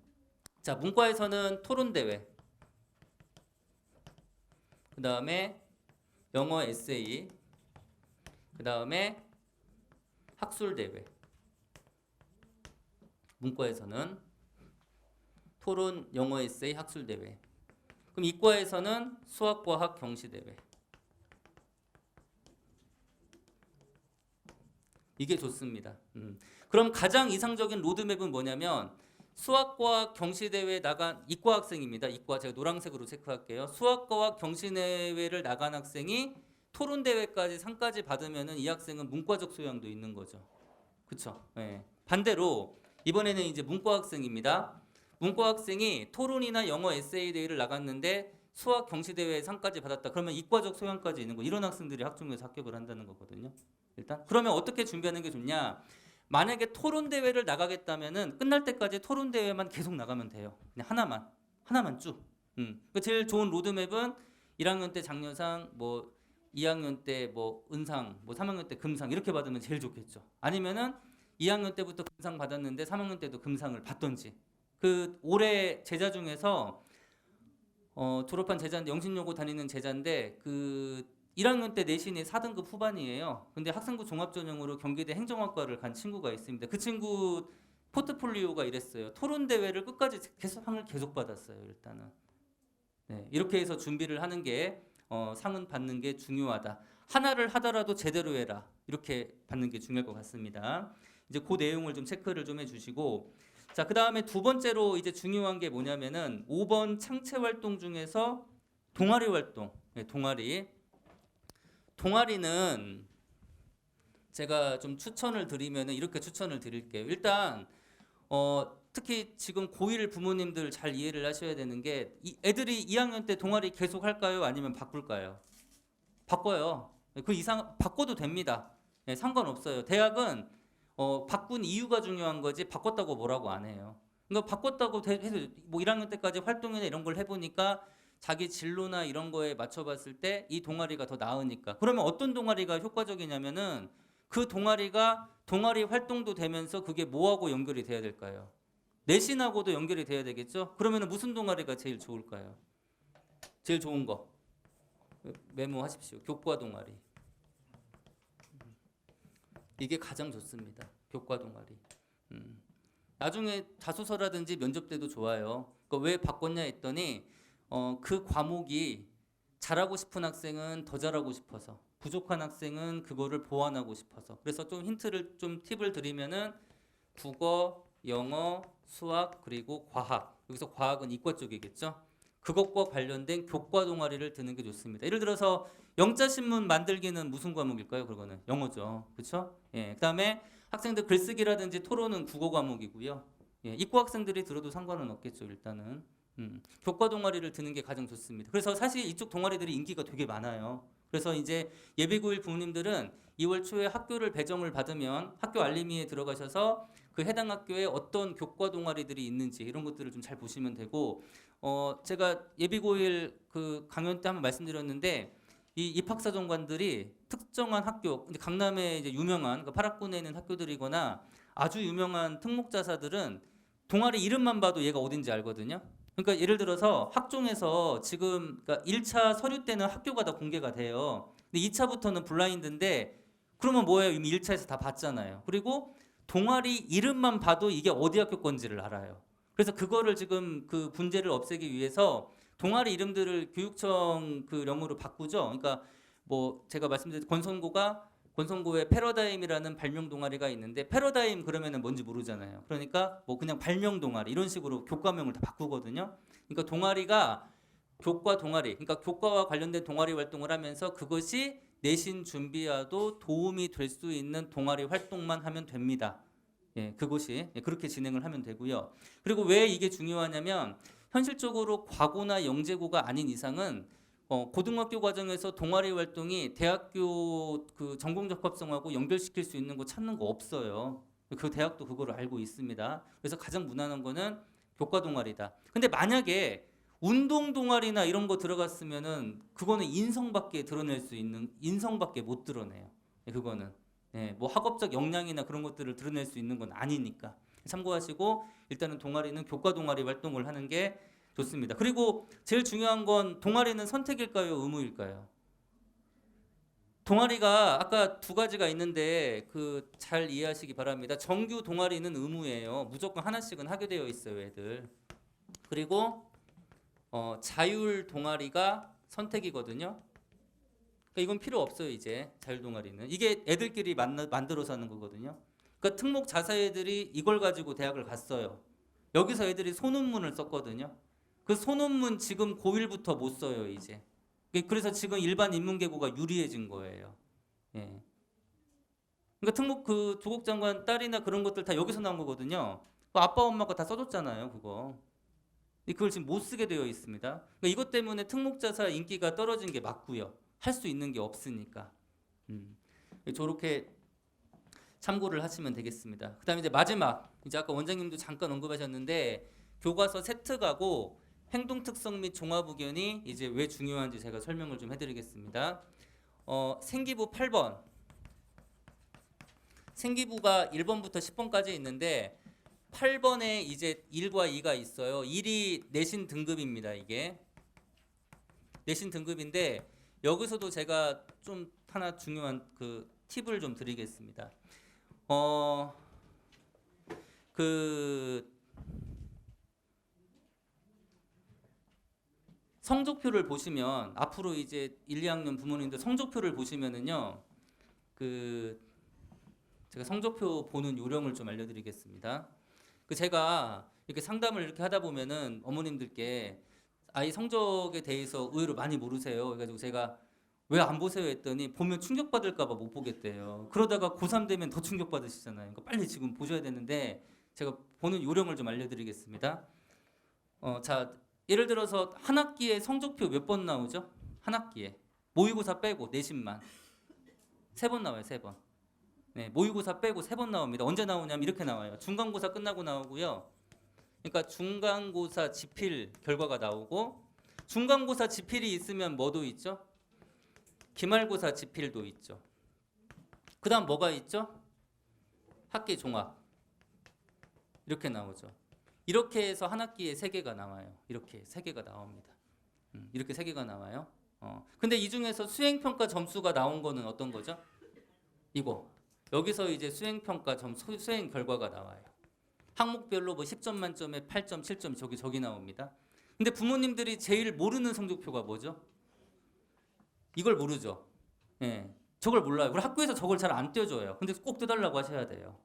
자, 문과에서는 토론 대회, 그 다음에 영어 에세이, 그 다음에 학술 대회. 문과에서는 토론, 영어 에세이, 학술 대회. 그럼 이과에서는 수학, 과학, 경시 대회. 이게 좋습니다. 그럼 가장 이상적인 로드맵은 뭐냐면 수학과학 경시대회 나간 이과 학생입니다. 이과 제가 노란색으로 체크할게요. 수학과학 경시대회를 나간 학생이 토론대회까지 상까지 받으면은 이 학생은 문과적 소양도 있는 거죠. 그쵸? 네. 반대로 이번에는 이제 문과 학생입니다. 문과 학생이 토론이나 영어 에세이 대회를 나갔는데 수학 경시대회 상까지 받았다. 그러면 이과적 소양까지 있는 거. 이런 학생들이 학종에서 합격을 한다는 거거든요. 일단 그러면 어떻게 준비하는 게 좋냐? 만약에 토론 대회를 나가겠다면은 끝날 때까지 토론 대회만 계속 나가면 돼요. 그냥 하나만 쭉. 그 제일 좋은 로드맵은 1학년 때 장려상, 뭐 2학년 때 뭐 은상, 뭐 3학년 때 금상 이렇게 받으면 제일 좋겠죠. 아니면은 2학년 때부터 금상 받았는데 3학년 때도 금상을 받던지. 그 올해 제자 중에서 졸업한 제자인데 영신여고 다니는 제자인데 그 1학년 때 내신이 4등급 후반이에요. 근데 학생부 종합전형으로 경기대 행정학과를 간 친구가 있습니다. 그 친구 포트폴리오가 이랬어요. 토론 대회를 끝까지 상을 계속 받았어요. 일단은 네, 이렇게 해서 준비를 하는 게 상은 받는 게 중요하다. 하나를 하더라도 제대로 해라. 이렇게 받는 게 중요할 것 같습니다. 이제 그 내용을 좀 체크를 좀 해주시고, 자, 그 다음에 두 번째로 이제 중요한 게 뭐냐면은 5번 창체 활동 중에서 동아리 활동. 네, 동아리는 제가 좀 추천을 드리면은 이렇게 추천을 드릴게요. 일단 특히 지금 고1 부모님들 잘 이해를 하셔야 되는 게 애들이 2학년 때 동아리 계속 할까요? 아니면 바꿀까요? 바꿔요. 그 이상 바꿔도 됩니다. 네, 상관없어요. 대학은 바꾼 이유가 중요한 거지 바꿨다고 뭐라고 안 해요. 그러니까 바꿨다고 해서 뭐 1학년 때까지 활동이나 이런 걸 해보니까 자기 진로나 이런 거에 맞춰봤을 때 이 동아리가 더 나으니까. 그러면 어떤 동아리가 효과적이냐면은 그 동아리가 동아리 활동도 되면서 그게 뭐하고 연결이 돼야 될까요? 내신하고도 연결이 돼야 되겠죠? 그러면은 무슨 동아리가 제일 좋을까요? 제일 좋은 거 메모하십시오. 교과 동아리. 이게 가장 좋습니다. 교과 동아리. 나중에 자소서라든지 면접 때도 좋아요. 그러니까 왜 바꿨냐 했더니 그 과목이 잘하고 싶은 학생은 더 잘하고 싶어서, 부족한 학생은 그거를 보완하고 싶어서. 그래서 좀 힌트를 좀 팁을 드리면은 국어, 영어, 수학 그리고 과학. 여기서 과학은 이과 쪽이겠죠. 그것과 관련된 교과 동아리를 드는 게 좋습니다. 예를 들어서 영자 신문 만들기는 무슨 과목일까요? 그거는 영어죠. 그렇죠? 예. 그다음에 학생들 글쓰기라든지 토론은 국어 과목이고요. 예. 이과 학생들이 들어도 상관은 없겠죠. 일단은. 교과 동아리를 드는 게 가장 좋습니다. 그래서 사실 이쪽 동아리들이 인기가 되게 많아요. 그래서 이제 예비고일 부모님들은 2월 초에 학교를 배정을 받으면 학교 알림이에 들어가셔서 그 해당 학교에 어떤 교과 동아리들이 있는지 이런 것들을 좀 잘 보시면 되고, 제가 예비고일 그 강연 때 한번 말씀드렸는데 이 입학사정관들이 특정한 학교, 근데 강남에 이제 유명한 그 8학군에 있는 학교들이거나 아주 유명한 특목자사들은 동아리 이름만 봐도 얘가 어딘지 알거든요. 그러니까 예를 들어서 학종에서 지금 그러니까 1차 서류 때는 학교가 다 공개가 돼요. 근데 2차부터는 블라인드인데 그러면 뭐예요? 이미 1차에서 다 봤잖아요. 그리고 동아리 이름만 봐도 이게 어디 학교 건지를 알아요. 그래서 그거를 지금 그 문제를 없애기 위해서 동아리 이름들을 교육청 그 령으로 바꾸죠. 그러니까 뭐 제가 말씀드린 권선고에 패러다임이라는 발명 동아리가 있는데 패러다임 그러면은 뭔지 모르잖아요. 그러니까 뭐 그냥 발명 동아리 이런 식으로 교과명을 다 바꾸거든요. 그러니까 동아리가 교과 동아리, 그러니까 교과와 관련된 동아리 활동을 하면서 그것이 내신 준비와도 도움이 될 수 있는 동아리 활동만 하면 됩니다. 예, 그것이 그렇게 진행을 하면 되고요. 그리고 왜 이게 중요하냐면 현실적으로 과고나 영재고가 아닌 이상은 고등학교 과정에서 동아리 활동이 대학교 그 전공 적합성하고 연결시킬 수 있는 거 찾는 거 없어요. 그 대학도 그거를 알고 있습니다. 그래서 가장 무난한 거는 교과 동아리다. 근데 만약에 운동 동아리나 이런 거 들어갔으면은 그거는 인성밖에 드러낼 수 있는 인성밖에 못 드러내요. 그거는 뭐 학업적 역량이나 그런 것들을 드러낼 수 있는 건 아니니까 참고하시고 일단은 동아리는 교과 동아리 활동을 하는 게 좋습니다. 그리고 제일 중요한 건 동아리는 선택일까요, 의무일까요? 동아리가 아까 두 가지가 있는데 그 잘 이해하시기 바랍니다. 정규 동아리는 의무예요. 무조건 하나씩은 하게 되어 있어요, 애들. 그리고 자율 동아리가 선택이거든요. 그러니까 이건 필요 없어요, 이제 자율 동아리는. 이게 애들끼리 만들어서 하는 거거든요. 그러니까 특목 자사 애들이 이걸 가지고 대학을 갔어요. 여기서 애들이 소논문을 썼거든요. 그 소논문 지금 고1부터 못 써요, 이제. 그래서 지금 일반 인문계고가 유리해진 거예요. 예. 그러니까 특목 그 조국 장관 딸이나 그런 것들 다 여기서 나온 거거든요. 그 아빠 엄마가 다 써줬잖아요, 그거. 그걸 지금 못 쓰게 되어 있습니다. 그러니까 이것 때문에 특목자사 인기가 떨어진 게 맞고요. 할 수 있는 게 없으니까. 저렇게 참고를 하시면 되겠습니다. 그다음에 이제 마지막 이제 아까 원장님도 잠깐 언급하셨는데 교과서 세특하고 행동 특성 및 종합 의견이 이제 왜 중요한지 제가 설명을 좀 해드리겠습니다. 생기부 8번. 생기부가 1번부터 10번까지 있는데 8번에 이제 1과 2가 있어요. 1이 내신 등급입니다. 이게 내신 등급인데 여기서도 제가 좀 하나 중요한 그 팁을 좀 드리겠습니다. 그 성적표를 보시면 앞으로 이제 1, 2학년 부모님들 성적표를 보시면은요. 그 제가 성적표 보는 요령을 좀 알려드리겠습니다. 그 제가 이렇게 상담을 이렇게 하다 보면은 어머님들께 아이 성적에 대해서 의외로 많이 모르세요. 그래가지고 제가 왜 안 보세요 했더니 보면 충격받을까봐 못 보겠대요. 그러다가 고3 되면 더 충격받으시잖아요. 그러니까 빨리 지금 보셔야 되는데 제가 보는 요령을 좀 알려드리겠습니다. 자, 예를 들어서 한 학기에 성적표 몇 번 나오죠? 한 학기에 모의고사 빼고 내신만 3번 나와요. 3번. 네, 모의고사 빼고 3번 나옵니다. 언제 나오냐면 이렇게 나와요. 중간고사 끝나고 나오고요. 그러니까 중간고사 지필 결과가 나오고 중간고사 지필이 있으면 뭐도 있죠? 기말고사 지필도 있죠. 그 다음 뭐가 있죠? 학기 종합. 이렇게 나오죠. 이렇게 해서 한 학기에 3개가 나와요. 이렇게 3개가 나옵니다. 이렇게 3개가 나와요. 근데 이 중에서 수행평가 점수가 나온 거는 어떤 거죠? 이거. 여기서 이제 수행평가 수행 결과가 나와요. 항목별로 뭐 10점 만점에 8점, 7점 저기 나옵니다. 근데 부모님들이 제일 모르는 성적표가 뭐죠? 이걸 모르죠. 예. 저걸 몰라요. 그리고 학교에서 저걸 잘 안 떼줘요. 근데 꼭 떼달라고 하셔야 돼요.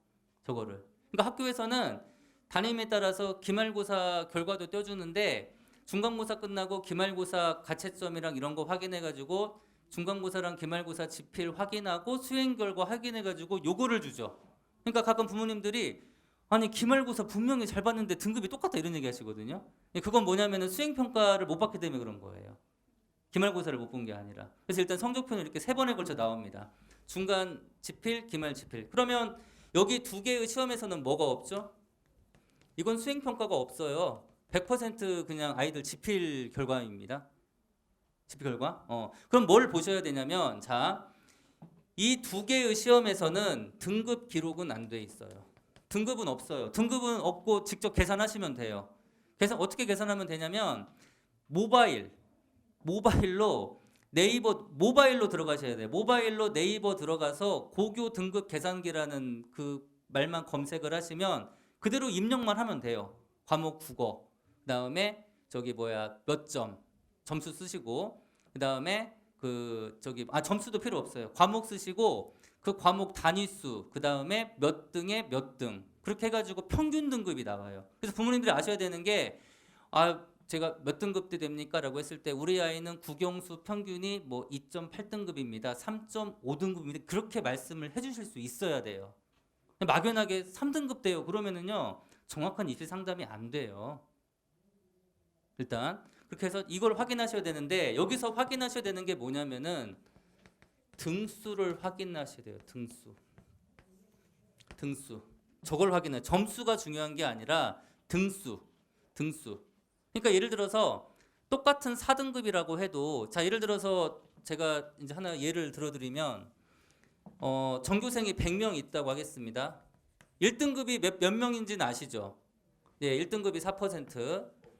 저거를. 그러니까 학교에서는 담임에 따라서 기말고사 결과도 떼주는데 중간고사 끝나고 기말고사 가채점이랑 이런 거 확인해가지고 중간고사랑 기말고사 지필 확인하고 수행 결과 확인해가지고 요거를 주죠. 그러니까 가끔 부모님들이 아니 기말고사 분명히 잘 봤는데 등급이 똑같다 이런 얘기 하시거든요. 그건 뭐냐면은 수행평가를 못 받기 때문에 그런 거예요. 기말고사를 못 본 게 아니라. 그래서 일단 성적표는 이렇게 3번에 걸쳐 나옵니다. 중간 지필, 기말 지필. 그러면 여기 2개의 시험에서는 뭐가 없죠? 이건 수행평가가 없어요. 100% 그냥 아이들 지필 결과입니다. 지필 결과. 그럼 뭘 보셔야 되냐면 자, 이 2개의 시험에서는 등급 기록은 안 돼 있어요. 등급은 없어요. 등급은 없고 직접 계산하시면 돼요. 어떻게 계산하면 되냐면 모바일로 들어가셔야 돼요. 모바일로 네이버 들어가서 고교 등급 계산기라는 그 말만 검색을 하시면 그대로 입력만 하면 돼요. 과목 국어. 그다음에 몇 점 점수 쓰시고 그다음에 점수도 필요 없어요. 과목 쓰시고 그 과목 단위수 그다음에 몇 등에 몇 등 그렇게 해가지고 평균 등급이 나와요. 그래서 부모님들이 아셔야 되는 게 제가 몇 등급 때 됩니까? 라고 했을 때 우리 아이는 국영수 평균이 뭐 2.8등급입니다. 3.5등급입니다. 그렇게 말씀을 해주실 수 있어야 돼요. 막연하게 3등급 돼요. 그러면은요 정확한 입시 상담이 안 돼요. 일단 그렇게 해서 이걸 확인하셔야 되는데 여기서 확인하셔야 되는 게 뭐냐면은 등수를 확인하셔야 돼요. 등수. 저걸 확인해. 점수가 중요한 게 아니라 등수. 등수. 그러니까 예를 들어서 똑같은 4등급이라고 해도 자 예를 들어서 제가 이제 하나 예를 들어드리면 전교생이 100명 있다고 하겠습니다. 1등급이 몇 명인지는 아시죠? 네, 1등급이 4%,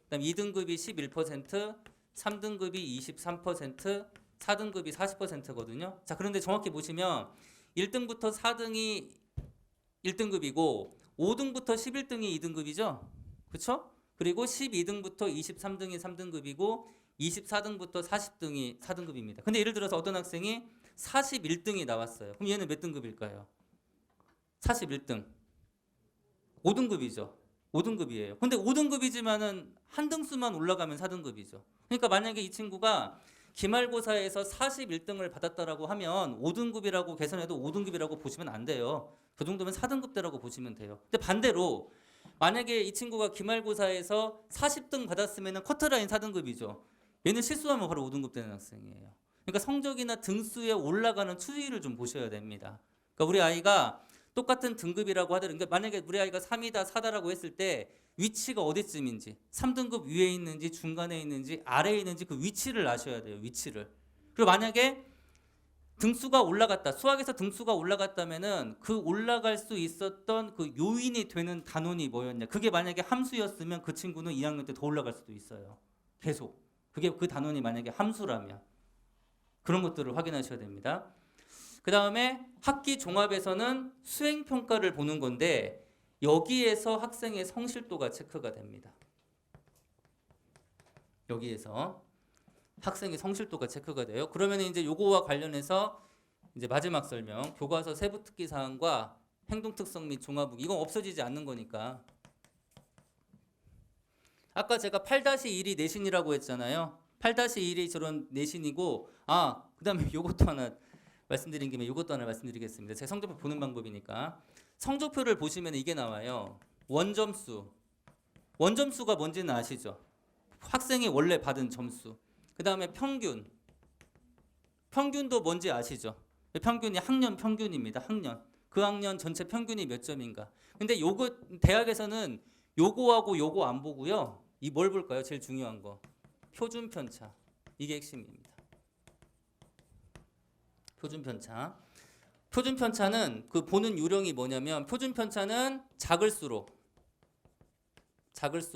그다음 2등급이 11%, 3등급이 23%, 4등급이 40%거든요. 자, 그런데 정확히 보시면 1등부터 4등이 1등급이고 5등부터 11등이 2등급이죠. 그렇죠? 그리고 12등부터 23등이 3등급이고 24등부터 40등이 4등급입니다. 근데 예를 들어서 어떤 학생이 41등이 나왔어요. 그럼 얘는 몇 등급일까요? 41등. 5등급이죠. 5등급이에요. 근데 5등급이지만은 한 등수만 올라가면 4등급이죠. 그러니까 만약에 이 친구가 기말고사에서 41등을 받았다라고 하면 5등급이라고 계산해도 5등급이라고 보시면 안 돼요. 그 정도면 4등급대라고 보시면 돼요. 근데 반대로 만약에 이 친구가 기말고사에서 40등 받았으면 커트라인 4등급이죠. 얘는 실수하면 바로 5등급 되는 학생이에요. 그러니까 성적이나 등수에 올라가는 추이를 좀 보셔야 됩니다. 그러니까 우리 아이가 똑같은 등급이라고 하더라도 그러니까 만약에 우리 아이가 3이다 4다라고 했을 때 위치가 어디쯤인지 3등급 위에 있는지 중간에 있는지 아래에 있는지 그 위치를 아셔야 돼요. 위치를. 그리고 만약에 등수가 올라갔다. 수학에서 등수가 올라갔다면은 그 올라갈 수 있었던 그 요인이 되는 단원이 뭐였냐. 그게 만약에 함수였으면 그 친구는 2학년 때 더 올라갈 수도 있어요. 계속. 그게 그 단원이 만약에 함수라면. 그런 것들을 확인하셔야 됩니다. 그 다음에 학기 종합에서는 수행평가를 보는 건데 여기에서 학생의 성실도가 체크가 됩니다. 여기에서 학생의 성실도가 체크가 돼요. 그러면 이제 요거와 관련해서 이제 마지막 설명, 교과서 세부 특기 사항과 행동 특성 및 종합 이건 없어지지 않는 거니까. 아까 제가 8-1이 내신이라고 했잖아요. 8-1이 저런 내신이고 그다음에 요것도 하나 말씀드린 김에 요것도 하나 말씀드리겠습니다. 제가 성적표 보는 방법이니까. 성적표를 보시면 이게 나와요. 원점수. 원점수가 뭔지는 아시죠? 학생이 원래 받은 점수. 그 다음에 평균. 평균도 뭔지 아시죠? 평균이 학년 평균입니다. 학년. 그 학년 전체 평균이 몇 점인가. 근데 요거 대학에서는 요거하고 요거 안 보고요. 이 뭘 볼까요? 제일 중요한 거. 표준 편차. 이게 핵심입니다. 표준 편차. 표준 편차는 그 보는 요령이 뭐냐면 표준 편차는 작을수록